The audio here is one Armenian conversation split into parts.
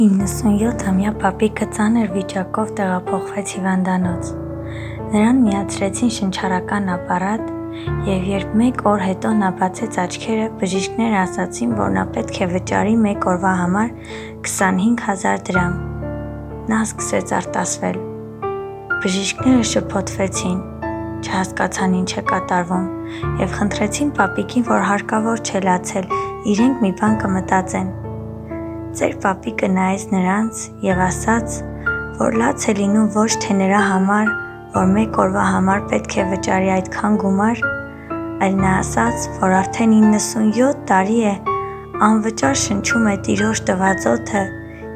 97-ամյա պապիկը ծանր վիճակով տեղափոխվեց հիվանդանոց: Նրան միացրեցին շնչառական ապարատ, և երբ մեկ օր հետո նա բացեց աչքերը, բժիշկները ասացին, որ նա պետք է վճարի մեկ օրվա համար 25,000 դրամ: Նա սկսեց արտասվել: Բժիշկները շփոթվեցին, չհասկացան ինչ է կատարվում և խնդրեցին պապիկին, որ հարկավոր չէ լացել, իրենք մի բան կմտածեն: Ծեր պապիկը նայեց նրանց և ասաց, որ լաց է լինում ոչ թե նրա համար, որ մեկ օրվա համար պետք է վճարի այդքան գումար, այլ նա ասաց, որ արդեն 97 տարի է անվճար շնչում է տիրոջ տված օդը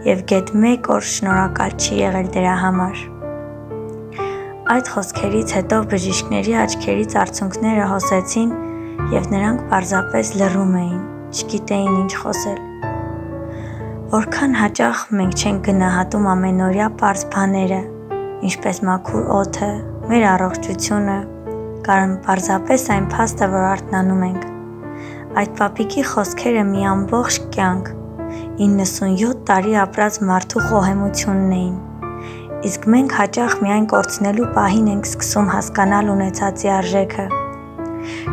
և գեթ մեկ օր շնորհակալ չի եղել դրա համար: Այդ խոսքերից հետո բժիշկների աչքերից արցունքները հոսեցին և նրանք պարզապես լռում էին, չգիտեին ինչ խոսել: Որքան հաճախ մենք չենք գնահատում ամենօրյա պարզ բաները, ինչպես մաքուր օդը, մեր առողջությունը, կամ պարզապես այն փաստը, որ արթնանում ենք: Այդ պապիկի խոսքերը մի ամբողջ կյանք, 97 տարի ապրած մարդու խոհեմությունն էին: Իսկ մենք հաճախ միայն կորցնելու պահին ենք սկսում հասկանալ ունեցածի արժեքը: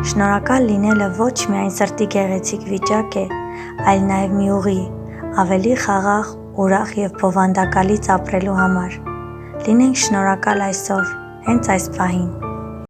Շնորհակալ լինելը ոչ միայն սրտի գեղեցիկ վիճակ է, այլ նաև մի ուղի՝ ավելի խաղաղ, ուրախ և բովանդակալից ապրելու համար: Լինենք շնորհակալ այսօր, հենց այս պահին: